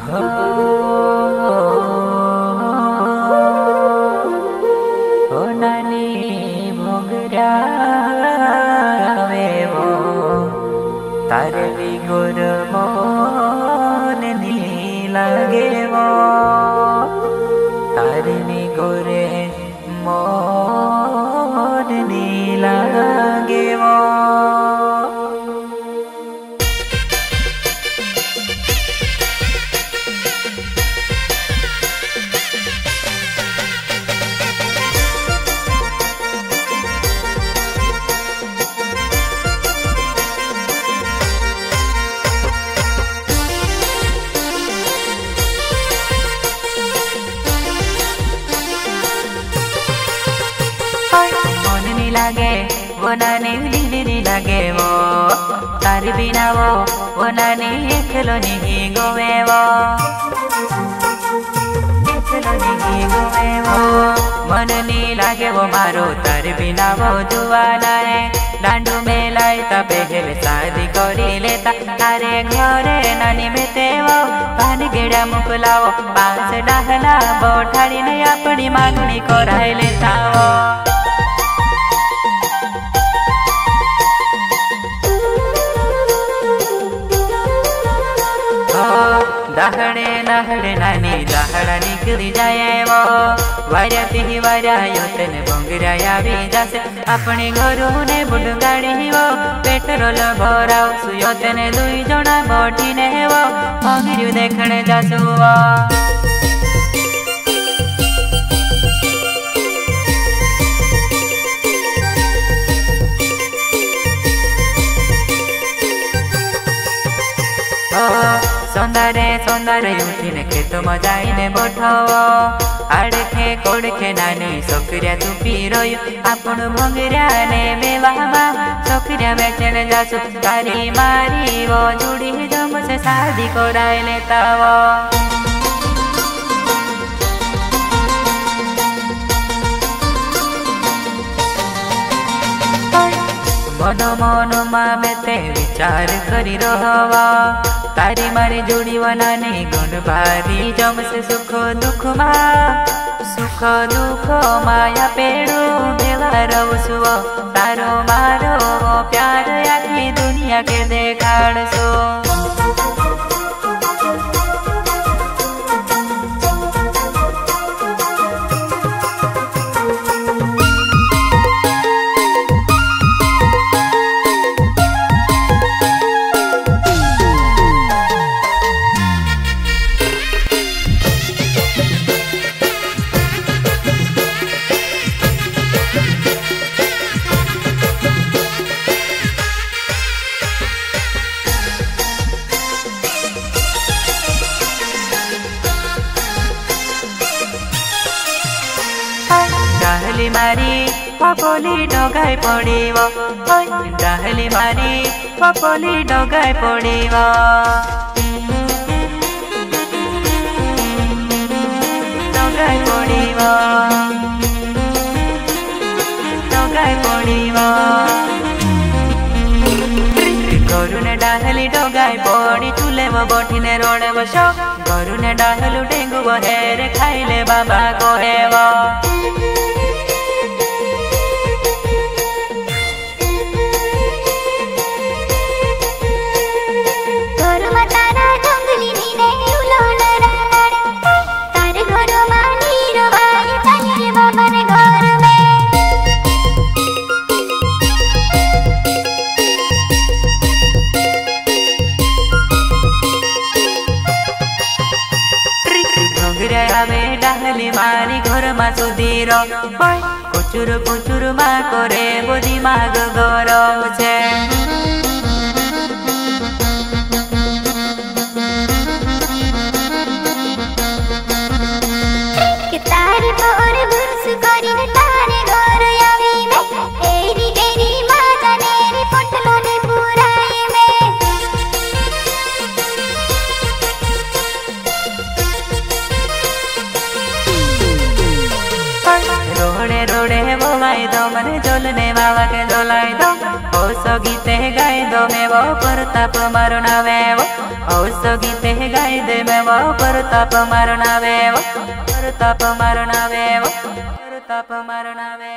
ओ नानी मोगरा वो तारे भी गुर मोन नी लगे वो तारे भी गुरे मोन नी लगे वो। लागे वो नानी नी लागे वो तारी बिना वो नानी एकलो नहीं गोवे वो एकलो नहीं गोवे वो मन नी लागे वो मारो तारी बिना वो जुवाना है डांडू में लाइता पहले शादी करी लेता तारे घरे नानी बेते वो पानी गेड़ा मुकलाओ पास डाहला बोठाड़ी ने अपनी मांगनी कराई लेता वो। दाहड़े नाहड़े नानी दाहड़ा निकली जाए वो वार्याती ही वार्यायो तेने बंगराया भी जासे अपने घरों ने बुढ़ गाड़ी वो पेट्रोल भराओ सुयो तेने दुई जना बोटी ने वो बंगरियो देखने जासु वो। सौंदर्य सौंदर्य उठीने खेत मजाईने बोठाओ आड़खे कोड़खे नानी सोकरिया तू पीरोयो आपण भंगरिया ने बेवामा सोकरिया बेचने जासु तारी मारी वो जुड़ी जम से शादी कराई लेता वो। मनो मनो माँ बेते विचार करी रहो तारी मारी जोड़ी वनानी गुण भारी जम से सुख दुख माया पेड़ो बेला रवसुओ तारो मारो प्यार आखी दुनिया के देखाड़सो। डाहली मारी पपोली डगाई पड़ीव डाहली मारी पपोली डगाई पड़ीव डगाई पड़ीव डगाई पड़ीव गरुने डाहली डगाई पड़ी चूले बठिने रोड़े बस गरुने डाहलु डेंगु हेरे खाइले बाबा कहेव। डाहली मारी घर मा सुधीर कुचुर कुचुर मा करे बोधी माग गौरव छे तारी पर गुरस करीने तारे घर आवी में एरी एरी माता नेरी पोटलो ने पुराई में रोड़े रोड़े बोलाई दो मने जोलने बाबा के जोलाई दो ओ सो गीते गाई दो मैं वो प्रताप मारो नावे वो औसो गीते गाई दे में वो परताप मरना वे, परताप मरना वे, परताप मरना वे।